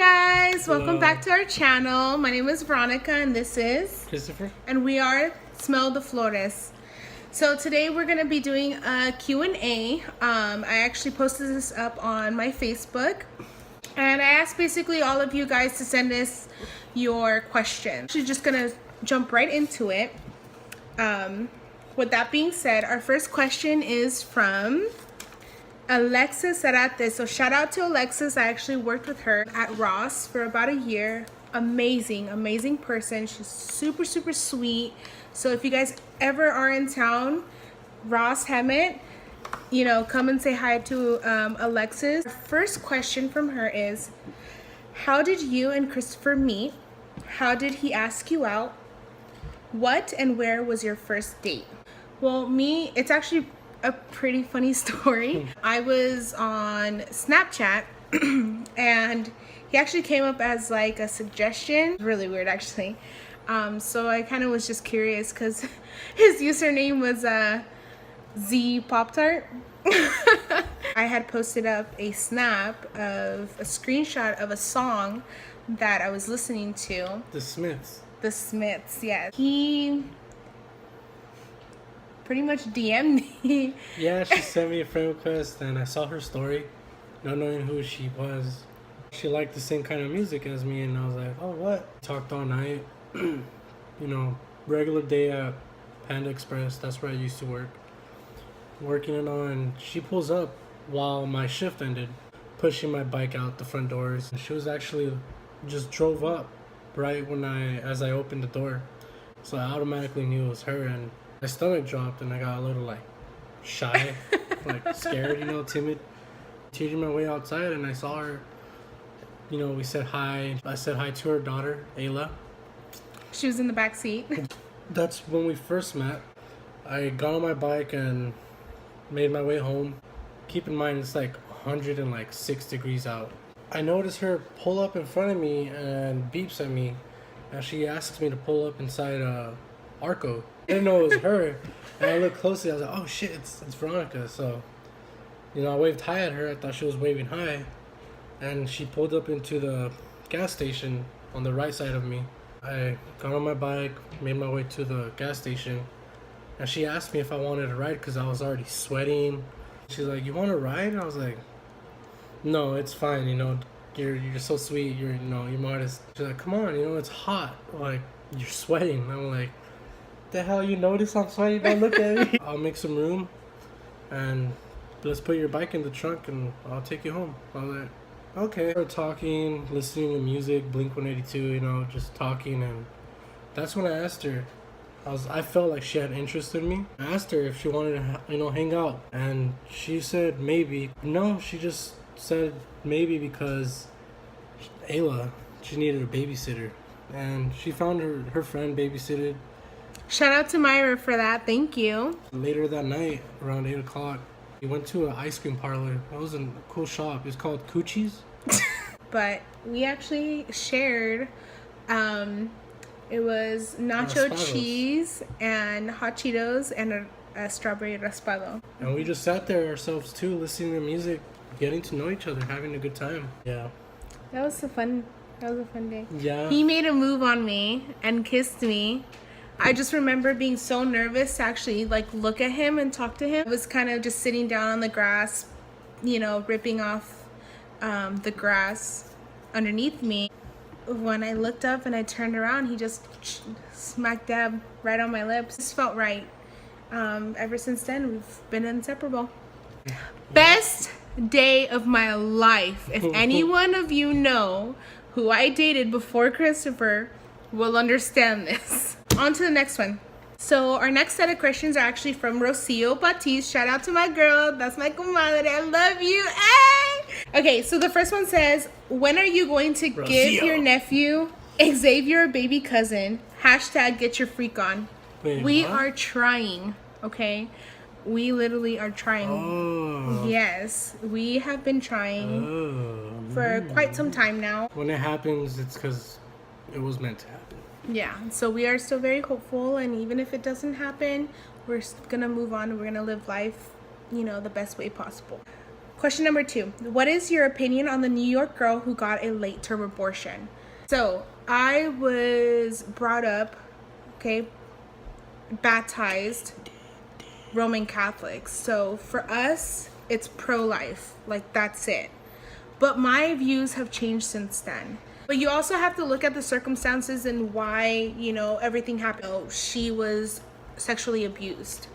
guys, welcome back to our channel. My name is Veronica and this is Christopher, and we are Smell The Flores. So today we're going to be doing a Q&A. I actually posted this up on my Facebook and I asked basically all of you guys to send us your questions. We're just going to jump right into it. With that being said, our first question is from Alexis Zarate. So shout out to Alexis. I actually worked with her at Ross for about a year. Amazing person. She's super sweet. So if you guys ever are in town, Ross Hemet, come and say hi to Alexis. First question from her is, how did you and Christopher meet? How did he ask you out? What and where was your first date? Well, it's actually a pretty funny story. I was on Snapchat and he actually came up as like a suggestion. Really weird actually. So I kind of was just curious because his username was Z Pop Tart. I had posted up a snap of a screenshot of a song that I was listening to. The Smiths, yes. He pretty much DM'd me. Yeah, she sent me a friend request and I saw her story, not knowing who she was. She liked the same kind of music as me and I was like, oh, what? Talked all night. Regular day at Panda Express, that's where I used to work. Working it on, she pulls up while my shift ended, pushing my bike out the front doors. She was actually just drove up right as I opened the door. So I automatically knew it was her and my stomach dropped and I got a little shy, scared, timid. Teaching my way outside and I saw her. We said hi. I said hi to her daughter, Ayla. She was in the back seat. That's when we first met. I got on my bike and made my way home. Keep in mind it's 106 degrees out. I noticed her pull up in front of me and beeps at me. And she asks me to pull up inside Arco. I didn't know it was her. And I looked closely. I was like, oh shit, it's Veronica. So, I waved hi at her. I thought she was waving hi. And she pulled up into the gas station on the right side of me. I got on my bike, made my way to the gas station. And she asked me if I wanted a ride because I was already sweating. She's like, you want a ride? And I was like, no, it's fine. You're so sweet. You're modest. She's like, come on, it's hot. You're sweating. I'm like, the hell, you notice I'm sweating? Don't look at me. I'll make some room and let's put your bike in the trunk and I'll take you home. I was like, okay. We're talking, listening to music, Blink-182, just talking. And that's when I asked her. I felt like she had interest in me. I asked her if she wanted to, hang out. And she said maybe. No, she just said maybe because Ayla, she needed a babysitter. And she found her friend babysitted. Shout out to Myra for that. Thank you. Later that night, around 8 o'clock, we went to an ice cream parlor. It was a cool shop. It's called Coochie's. But we actually shared, it was nacho cheese and hot Cheetos and a strawberry raspado. And we just sat there ourselves too, listening to music, getting to know each other, having a good time. Yeah. That was a fun day. Yeah. He made a move on me and kissed me. I just remember being so nervous to actually look at him and talk to him. I was kind of just sitting down on the grass, ripping off the grass underneath me. When I looked up and I turned around, he just smack dab right on my lips. This felt right. Ever since then, we've been inseparable. Best day of my life. If any one of you know who I dated before Christopher, will understand this. On to the next one. So our next set of questions are actually from Rocio, Batiz. Shout out to my girl. That's my comadre. I love you. Hey! Okay, so the first one says, when are you going to give your nephew Xavier a baby cousin? # get your freak on. Wait, we what? are trying, okay? We literally are trying. Oh. Yes, we have been trying for quite some time now. When it happens, it's because it was meant to happen. Yeah, so we are still very hopeful, and even if it doesn't happen, we're gonna move on. We're gonna live life, the best way possible. Question number 2. What is your opinion on the New York girl who got a late-term abortion? So, I was brought up, okay, baptized Roman Catholics. So, for us, it's pro-life. Like, that's it. But my views have changed since then. But you also have to look at the circumstances and why, everything happened. She was sexually abused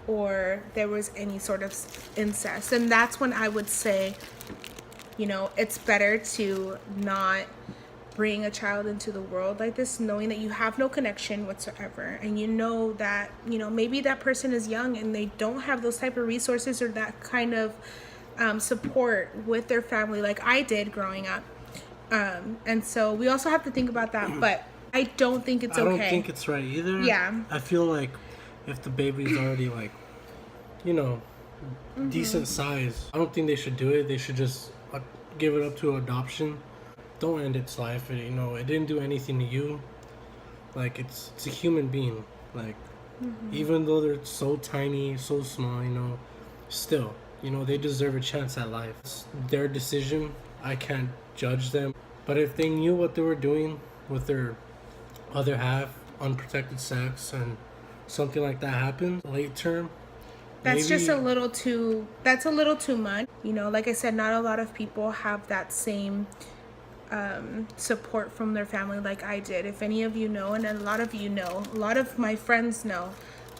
or there was any sort of incest. And that's when I would say, it's better to not bring a child into the world like this, knowing that you have no connection whatsoever. And that, maybe that person is young and they don't have those type of resources or that kind of support with their family like I did growing up. And so we also have to think about that, but I don't think it's okay. I don't think it's right either. Yeah. I feel like if the baby's already decent size, I don't think they should do it. They should just give it up to adoption. Don't end its life. It didn't do anything to you. Like, it's a human being. Like, even though they're so tiny, so small, still, they deserve a chance at life. It's their decision. I can't judge them. But if they knew what they were doing with their other half, unprotected sex, and something like that happened late term, that's just a little too much. Like I said, not a lot of people have that same support from their family like I did. If any of you know, and a lot of you know, a lot of my friends know,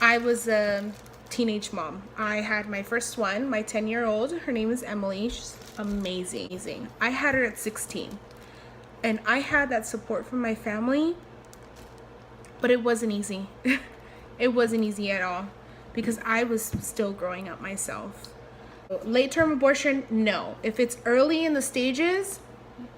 I was a teenage mom. I had my first one, my 10-year-old. Her name is Emily. She's amazing. I had her at 16. And I had that support from my family, but it wasn't easy. It wasn't easy at all because I was still growing up myself. Late-term abortion, no. If it's early in the stages,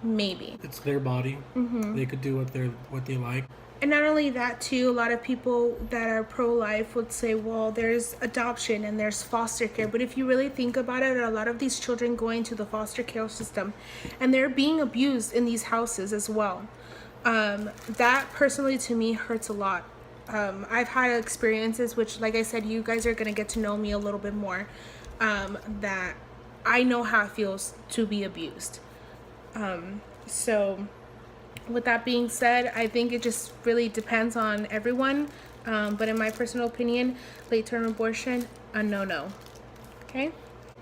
maybe. It's their body. They could do what they like. And not only that, too, a lot of people that are pro-life would say, well, there's adoption and there's foster care. But if you really think about it, a lot of these children go into the foster care system and they're being abused in these houses as well. That personally to me hurts a lot. I've had experiences which, like I said, you guys are going to get to know me a little bit more, that I know how it feels to be abused. So with that being said, I think it just really depends on everyone. But in my personal opinion, late-term abortion, a no-no. Okay?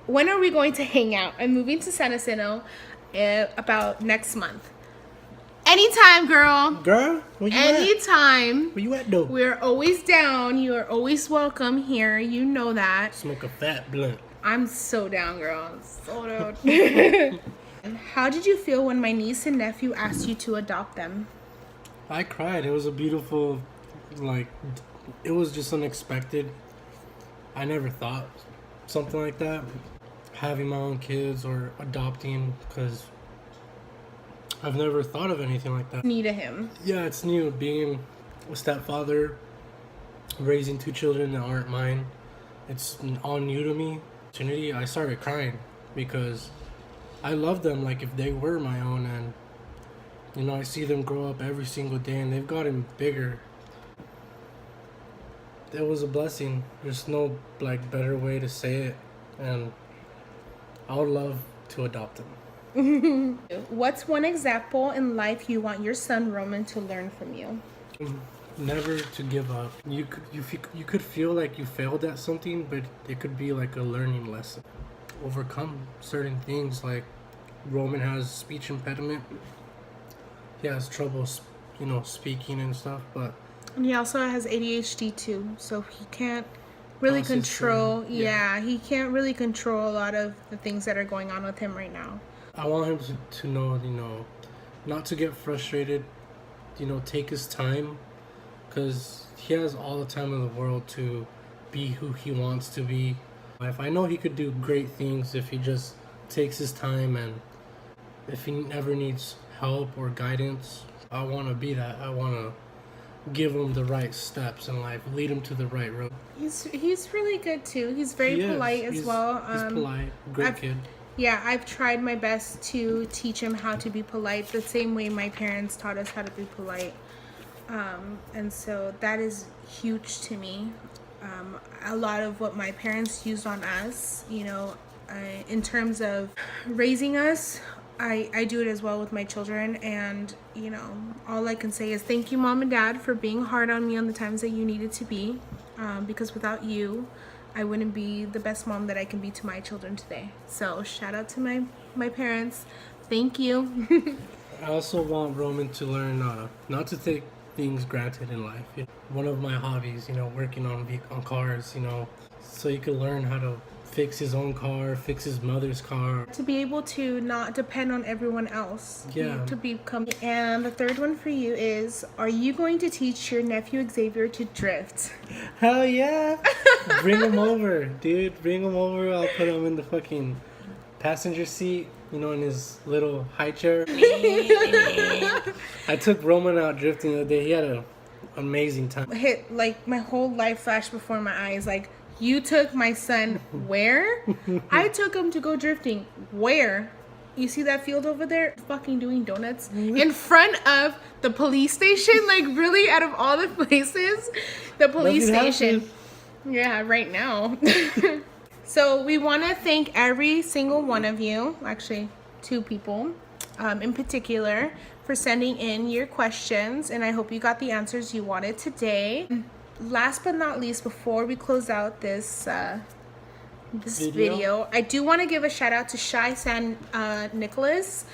When are we going to hang out? I'm moving to San Jacinto about next month. Anytime, girl. Girl, where you Anytime. at? Where you at, though? We're always down. You are always welcome here. You know that. Smoke a fat blunt. I'm so down, girl. I'm so down. How did you feel when my niece and nephew asked you to adopt them? I cried. It was a beautiful, it was just unexpected. I never thought something like that. Having my own kids or adopting, because I've never thought of anything like that. New to him. Yeah, it's new. Being a stepfather, raising 2 children that aren't mine, it's all new to me. I started crying because I love them like if they were my own, and I see them grow up every single day and they've gotten bigger. It was a blessing. There's no better way to say it, and I would love to adopt them. What's one example in life you want your son Roman to learn from you? Never to give up. You could feel like you failed at something, but it could be like a learning lesson. Overcome certain things. Like Roman has speech impediment. He has trouble, speaking and stuff. But and he also has ADHD too, so he can't really control. Yeah, he can't really control a lot of the things that are going on with him right now. I want him to know, not to get frustrated. Take his time, because he has all the time in the world to be who he wants to be. I know he could do great things if he just takes his time, and if he ever needs help or guidance, I want to be that. I want to give him the right steps in life, lead him to the right road. He's really good too. He's very polite as well. He's polite, great kid. Yeah, I've tried my best to teach him how to be polite the same way my parents taught us how to be polite. And so that is huge to me. A lot of what my parents used on us, in terms of raising us, I do it as well with my children. And, you know, all I can say is thank you, Mom and Dad, for being hard on me on the times that you needed to be. Because without you, I wouldn't be the best mom that I can be to my children today. So shout out to my parents. Thank you. I also want Roman to learn not to take things granted in life. One of my hobbies, you know, working on cars, you know, so you can learn how to fix his own car, fix his mother's car. To be able to not depend on everyone else. Yeah. To become. And the third one for you is, are you going to teach your nephew Xavier to drift? Hell yeah. Bring him over, dude. Bring him over. I'll put him in the fucking passenger seat, you know, in his little high chair. I took Roman out drifting the other day. He had an amazing time. Hit, like, my whole life flashed before my eyes. Like, you took my son where? I took him to go drifting. Where? You see that field over there? Fucking doing donuts in front of the police station. Like, really, out of all the places, the police station. Yeah, right now. So we want to thank every single one of you, actually 2 people in particular, for sending in your questions, and I hope you got the answers you wanted today. Last but not least, before we close out this video, I do want to give a shout out to Shy San Nicholas.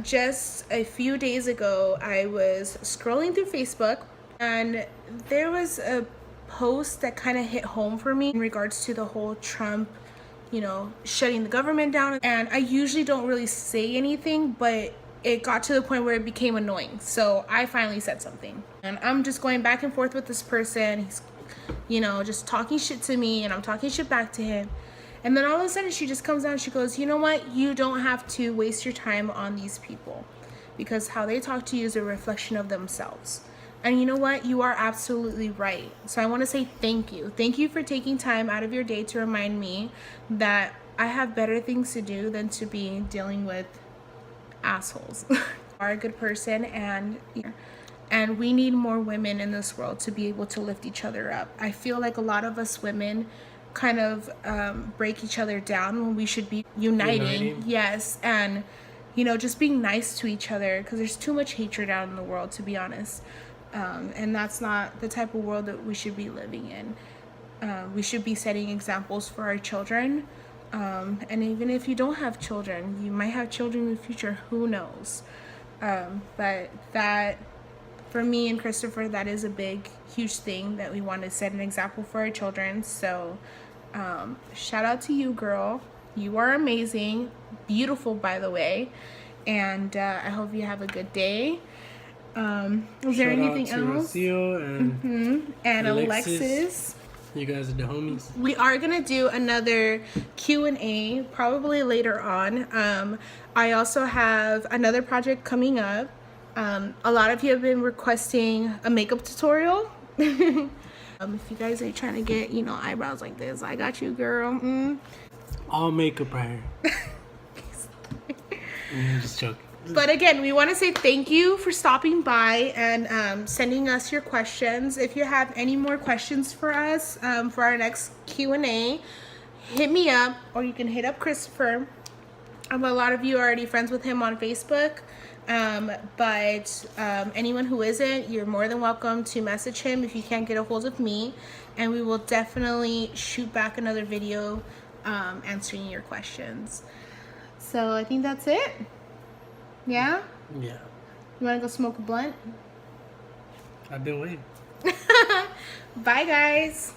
Just a few days ago, I was scrolling through Facebook, and there was a post that kind of hit home for me in regards to the whole Trump, you know, shutting the government down. And I usually don't really say anything, but it got to the point where it became annoying. So I finally said something. And I'm just going back and forth with this person. He's, you know, just talking shit to me, and I'm talking shit back to him. And then all of a sudden she just comes down and she goes, you know what? You don't have to waste your time on these people, because how they talk to you is a reflection of themselves. And you know what? You are absolutely right. So I want to say thank you. Thank you for taking time out of your day to remind me that I have better things to do than to be dealing with assholes. You are a good person, and we need more women in this world to be able to lift each other up. I feel like a lot of us women kind of break each other down when we should be uniting. Yes, and, you know, just being nice to each other, because there's too much hatred out in the world, to be honest. And that's not the type of world that we should be living in. We should be setting examples for our children. And even if you don't have children, you might have children in the future, who knows? But that, for me and Christopher, that is a big, huge thing that we want to set an example for our children. So shout out to you, girl. You are amazing. Beautiful, by the way. And I hope you have a good day. Is there anything else? Rocio and Alexis. You guys are the homies. We are gonna do another Q&A probably later on. I also have another project coming up. A lot of you have been requesting a makeup tutorial. If you guys are trying to get, you know, eyebrows like this, I got you, girl. All makeup right here. I'm just joking. But again, we want to say thank you for stopping by and sending us your questions. If you have any more questions for us for our next Q&A, hit me up, or you can hit up Christopher. A lot of you are already friends with him on Facebook. But anyone who isn't, you're more than welcome to message him if you can't get a hold of me. And we will definitely shoot back another video answering your questions. So I think that's it. Yeah? Yeah. You want to go smoke a blunt? I've been waiting. Bye, guys.